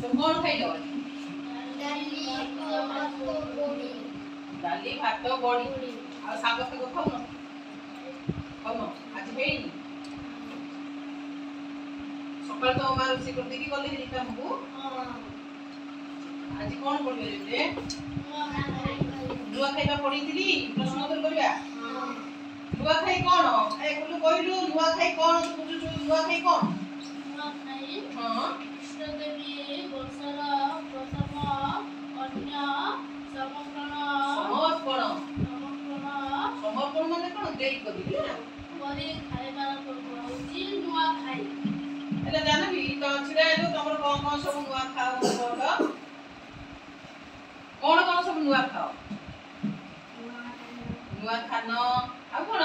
तुम कौन खाइल डाली भात बड़ी आ साग फाग खाऊ खाऊ आज हेनी सकाल तो मार रोषे कर देकी गले नी काम को आज कौन पढ़ियो रे नुआ खाइबा पढ़ीथिली प्रश्न उत्तर करिया नुआ खाई कोन ए बोलू कहलू नुआ खाई कोन तू बुझु नुआ खाई कोन नुआ खाई हां इष्टदेवी वर्षर प्रथम अन्य समर्पण माने कोन देई करी ना परे खाइबार पर्व होची नुआ खाई एला जानबी तो छिरा जो तमर कोन सब नुआ खाओ बोल कोन सब नुआ खाओ नुआ खानो आ कोन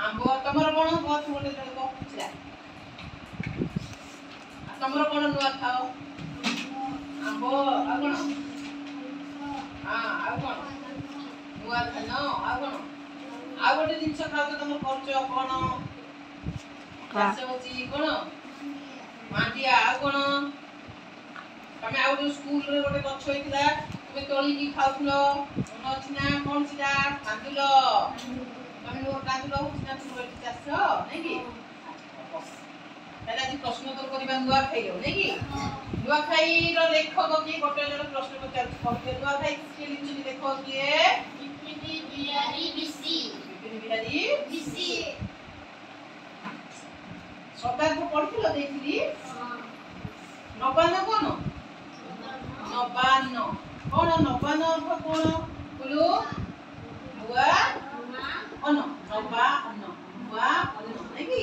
आंबो तमर कोन बहुत मोटे को छिरा तमर कोन नुआ खाओ आंबो आ कोन हां आ कोन नुआ खानो आ कोन आ गोटे जिंस खाओ तो तमर खर्च कोन खास होची कोन मांडिया आ कोन तमे आउ स्कूल रे गोटे गछ होइतिला तमे तोली की खाउथलो मन अछि ना कोन सिटा कांदुलो तमे लो कांदुलो होछि ना तुम चास नै की पहला जी प्रश्न उत्तर करिबा नुआ खाइलो नै की नुआ खाई रो लेखक की गोटे जण प्रश्न पचार पढते नुआ खाई के लिखि देखो किए बिपिनी बिहारी बिसी सरकार को पढिथिलो देखिली नबान कोन नबान कोन नबान अर्थ कोन बोलो नुआ अन्न नबा अन्न नुआ अन्न नै की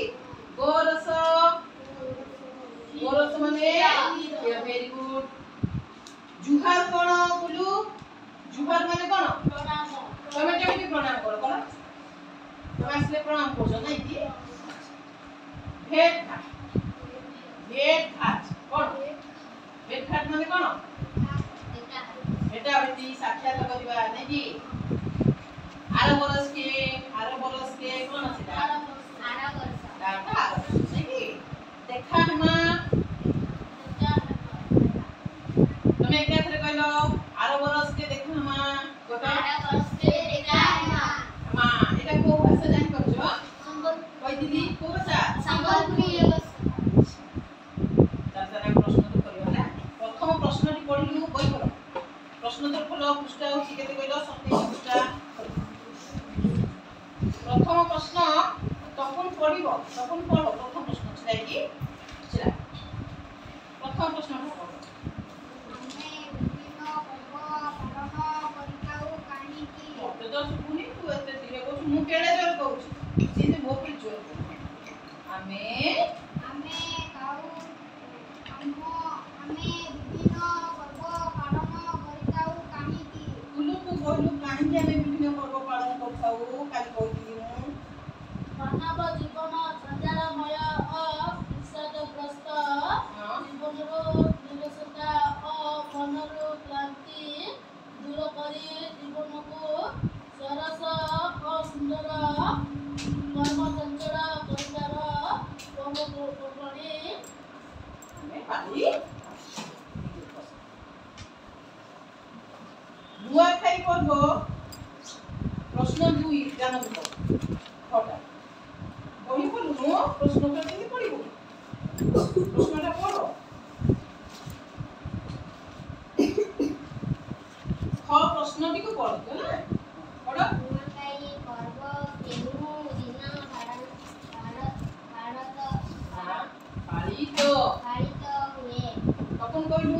गोरस माने वेरी गुड जुहार कोन बोलू जुहार माने कोन प्रणाम तमे केमिति प्रणाम करो कोन तमे असले प्रणाम करछो नै की भेट घाट कोन भेट घाट माने कोन बेटा बेटी साक्षात करबा नै की आर बरस के कोन सेटा आर बरस नै की देखा हमा तमे एक थरे कहलो आर बरस के देखा हमा गोटा आर बरस के देखा हमा एटा को भाषा जानि करछो संबल कहि दिली को भाषा संबलपुरी तारा प्रश्न तो करियो ना प्रथम प्रश्नटी पढिलु कहि करो प्रश्न तो खोलो पृष्ठ होछि केते कहलो 27 पृष्ठ प्रथम प्रश्न तखन पढिबो तखन पढो प्रथम प्रश्न छिला कि छिला प्रथम प्रश्न पढो तो सुनी तू एते धीरे कहू मु केडे जोर कहू छी जे भोपी जोर हमें काऊ हमें विभिन्न पर्व पालन करिताऊ काहे की कुलु तू कहलु काहे कि हमें विभिन्न पर्व पालन करताऊ काली कहती मानव जीवन संजालमय विषादग्रस्त जीवनरो निरसता मनरो क्लांति दूर करी जीवन को सरस और सुंदर कर्म चंचल परिवार पर्वणी नुआ खाई पर्व प्रश्न 2 जानबो हटा बही बोलु प्रश्न करते पड़िबो प्रश्नटा पढ़ो ख प्रश्नटी को पढ़ो ना पढ़ो नुआखाई पर्व केनु दिन पालित हुए कखन कहलु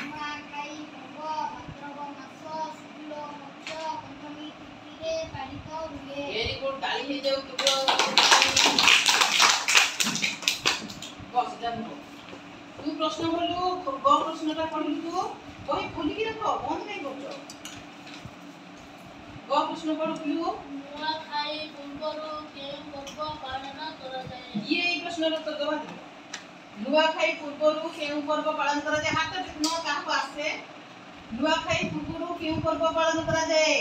नुआखाई पर्व भाद्रव मास शुक्ल पक्ष पंचमी तिथि रे पालित हुए वेरी गुड ताली हे जाऊ बस जानो तू प्रश्न बोलू ग प्रश्नटा पढ़लु तू ओई खोली के रखो बंद नहीं करछो ग प्रश्न पढ़लु नुआखाई पूर्वरु के पर्व पालन करा जाय ये प्रश्न रो उत्तर दवा दे नुआखाई पूर्वरु के पर्व पालन करा जाय हाथ देखनो काको आसे नुआखाई पूर्वरु के पर्व पालन करा जाय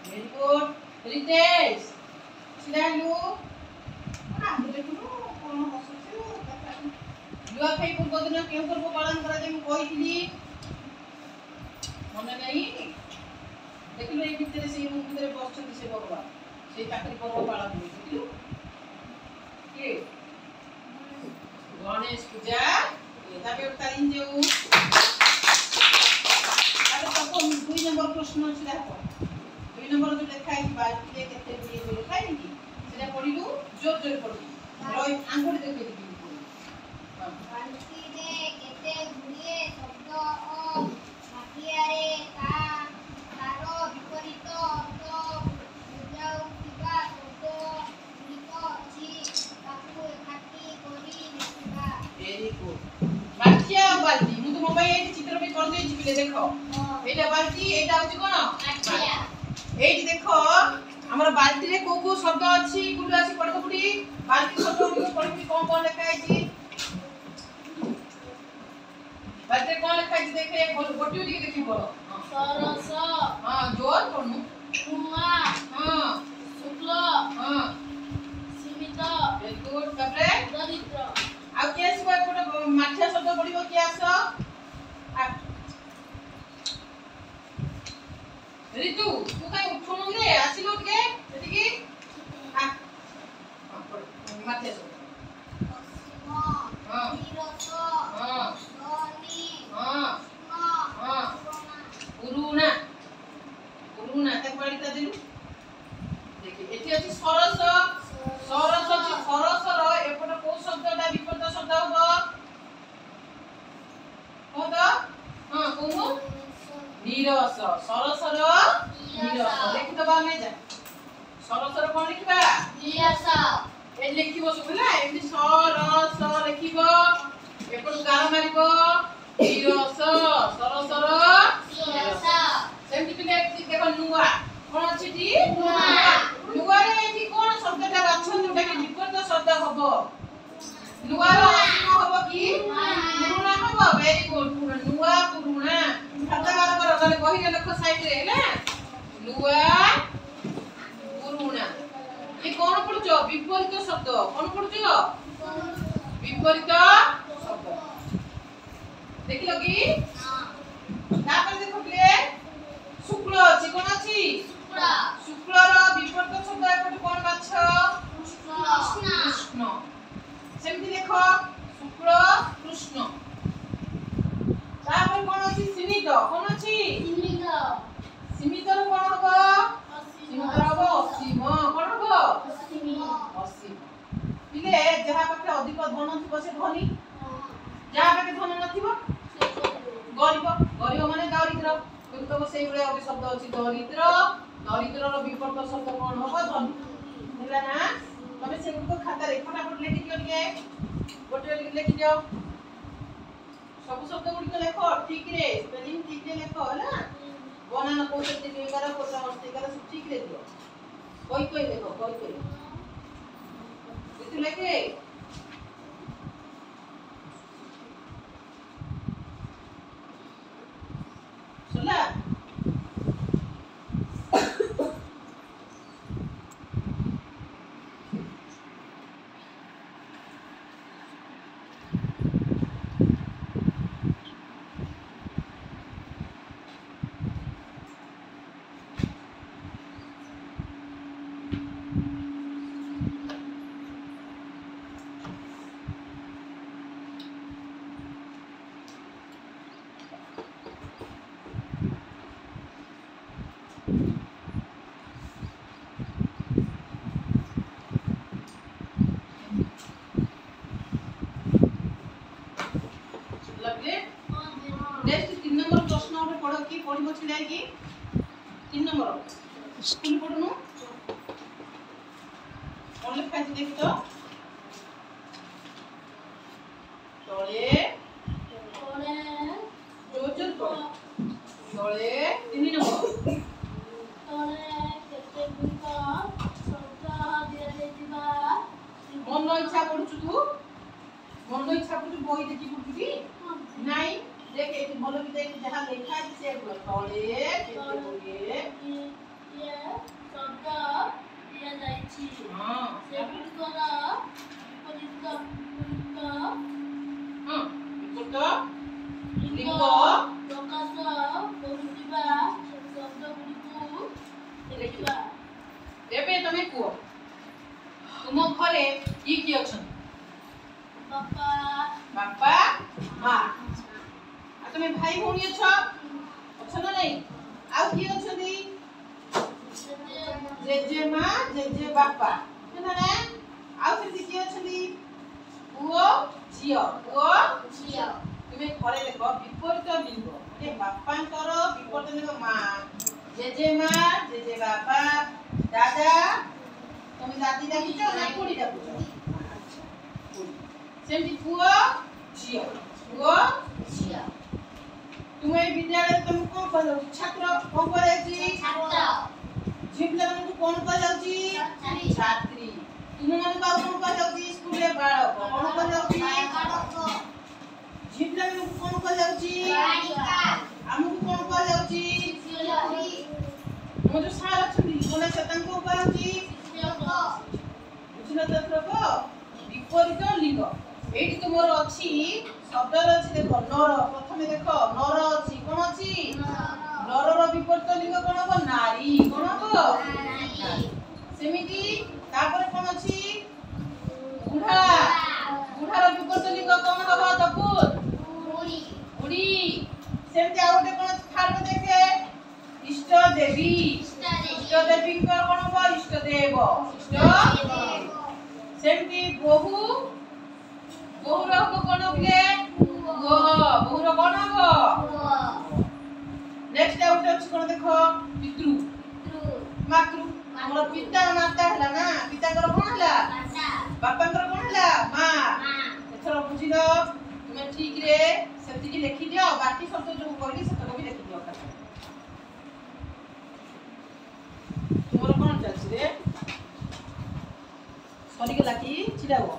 वेरी गुड रितेश छिलालु आ देखनो कोन हसुछु नुआखाई पूर्व दिन केउ पर्व पालन करा जे कहिली मन नहीं देखिलो ए भितर से रूम भितर बसछन से भगवान से ताकरी पर्व पालन हुए देखिलो के गणेश पूजा एटा पे तारिन जेउ अरे तको 2 नंबर प्रश्न छै देखो 2 नंबर जो लिखा है बाल्टी रे केते दिए लिखा है कि सेटा पढिलु जोर जोर पढिलु रोय आंगुर देखि देखि बाल्टी रे केते गुलिए शब्द ओ माटिया रे तारो विपरीत अर्थ बुझाउथिबा शब्द गुलिक अछि ताकू एकाठी करी लिखिबा वेरी गुड माटिया बाल्टी मु तो मोबाइल ए चित्र पे कर देछि पिले देखो एटा बाल्टी एटा होछि कोन माटिया एठी देखो हमर बाल्टी रे को शब्द अछि कुडु अछि पढ कुडी बाल्टी शब्द पढि कोन लिखा है छी बाल्टी कोन लिखा है देखे गोटियो टिके देखि पढो सरस हां जोर पढनु कुमा हां शुक्ल हां सीमित वेरी गुड तबरे दरिद्र आ के आसी कोन माठिया शब्द पढिबो के आसो ऋतु तू काई उठुनु रे आसिलो टिके एटिकी आ माठिया शब्द हां नीरस हां धनी हां हां पुरुना पुरुना ते पढिता दिलु देखि एठी अछि सरस सरस अछि सरसर एपट को शब्दटा विपरीत शब्द होबो कोदा हां कोमो नीरस सरसर नीरस लिखि दबा में जा सरसर कोन लिखबा नीरस ए लिखिबो सुबला एमि सरस लिखिबो एपट गार मारिबो नीरस सरसर नीरस सेमति पिले देखो नुआ कोन अछि टी नुआ नुआ रे एठी कोन शब्दटा बाछन जोटा के विपरीत शब्द हबो नुआ रो अन्य हबो की पुरुना हबो वेरी गुड नुआ पुरुना खाता बार कर गले बहिरे लेख साइड रे ना नुआ पुरुना ये कोन पढुचो विपरीत शब्द कोन पढुचो विपरीत शब्द देखिलो की तापर देखो प्ले शुक्ल अछि कोन अछि शुक्ल रो विपरीत शब्द एपटे कोन बाछ कृष्ण सेमति देखो शुक्ल कृष्ण तापर कोन अछि सीमित कोन अछि सीमित रो कोन हबो सीमित रो हबो असीम कोन हबो असीम पिले जहा पाखे अधिक धन थिबो से धनी जहा पाखे धन नथिबो गरीब गरीब माने दरिद्र तो सेई गुले अबे शब्द अछि दरिद्र दरिद्र रो विपरीत शब्द कोन हबो धनी होला ना तबे से को खाता रे फटाफट लिखि दियो टिके गोटे लिखि दियो सब शब्द गुडी लेखो ठीक रे स्पेलिंग ठीक रे लेखो होला बनाना कोसे दियो करा कोसा मस्ती करा सब ठीक रे दियो कोई देखो कोई इतु लेके सुला की 3 नंबर स्कूल पढनु कोन लिखा है देख तो तळे जोजर पढ तळे 3 नंबर तळे केते गुका शब्द दिया देतिबा मन इच्छा पढछु तू मन इच्छा पढछु बही देखि पढछु की नाही देख एठी भलो की देख जहां लिखा है से तळे केते बोलिए ये शब्द दिया जाईछि हां सेगुडकर विपरीत हां ତମେ କୁହ ତୁମ ଘରେ କିଏ ଅଛନ୍ତି? ବାପା ବାପା ମା ଆଉ ତମେ ଭାଇ ଭଉଣୀ ଅଛ ନା ନାଇଁ? ଆଉ କିଏ ଅଛନ୍ତି? ଜେଜେ ମା ଜେଜେ ବାପା ହେଲା ନା? ଆଉ ସେଠି କିଏ ଅଛନ୍ତି? ପୁଅ ଝିଅ ତୁମେ ଘରେ ଦେଖ ବିପରୀତ ଲିଙ୍ଗ ମାନେ ବାପାଙ୍କର ବିପରୀତ ଲିଙ୍ଗ ମା, ଜେଜେ ମା ଜେଜେ ବାପା, ଦାଦା ତମେ ଦାଦି ଡାକୁଛ ନା ଖୁଡି ଡାକୁଛ? ସେମିତି ପୁଅ ଝିଅ ତୁମେ ଏଇ ବିଦ୍ୟାଳୟରେ ତମକୁ କଣ କୁହାଯାଉଛି? ଛାତ୍ର କଣ କୁହାଯାଉଛି? ଝିଅ ପିଲାମାନଙ୍କୁ କଣ କୁହାଯାଉଛି? ଛାତ୍ରୀ। ତୁମମାନଙ୍କୁ ଆଉ କଣ କୁହାଯାଉଛି? ସ୍କୁଲରେ ବାଳକ କଣ କୁହାଯାଉଛି? ଝିଅ ପିଲାମାନଙ୍କୁ କଣ କୁହାଯାଉଛି? ଆମକୁ କଣ କୁହାଯାଉଛି? ମୋ ଯୋଉ ସାର୍ ଅଛନ୍ତି ମାନେ ସେ ତାଙ୍କୁ କୁହାଯାଉଛି ବୁଝିଲ ତ ଏଥରକ? ବିପରୀତ ଲିଙ୍ଗ ଏଇଠି ତୁମର ଅଛି ଶବ୍ଦର ଅଛି ଦେଖ ନର। ପ୍ରଥମେ ଦେଖ ନର ଅଛି କଣ ଅଛି? ନରର ବିପରୀତ ଲିଙ୍ଗ କଣ ହବ? ନାରୀ। କଣ ହବ? ସେମିତି ତାପରେ କଣ ଅଛି? ବୁଢା। ବୁଢାର ବିପରୀତ ଲିଙ୍ଗ କଣ ହବ? ତପୁର। ବୁଢୀ। ସେମିତି ଆଉ ଗୋଟେ କଣ ଅଛି? ଥାର୍ଡ ଦେଖେ ଇଷ୍ଟ ଦେବୀ। ଇଷ୍ଟ ଦେବୀଙ୍କର କଣ ହବ? ଇଷ୍ଟ ଦେବ। ସେମିତି ବୋହୂ। ବୋହୂର ହବ କଣ ହୁଏ? ବୋହୂର କଣ ହବ? ନେକ୍ସଟ ଆଉ ଗୋଟେ ଅଛି କଣ ଦେଖ? ପିତୃ ମାତୃ। ଆମର ପିତା ମାତା ହେଲା ନା? ପିତାଙ୍କର କଣ ହେଲା? ବାପାଙ୍କର କଣ ହେଲା? ମା। ଏଥର ବୁଝିଲ ତୁମେ ଠିକ ରେ ସେତିକି ଲେଖିଦିଅ। ବାକି ଶବ୍ଦ ଯୋଉ କହିଲି ସେତକ ବି ଲେଖିଦିଅ। ତୁମର କଣ ଚାଲିଛି ରେ? ସରିଗଲା କି? ଛିଡ଼ା ହୁଅ।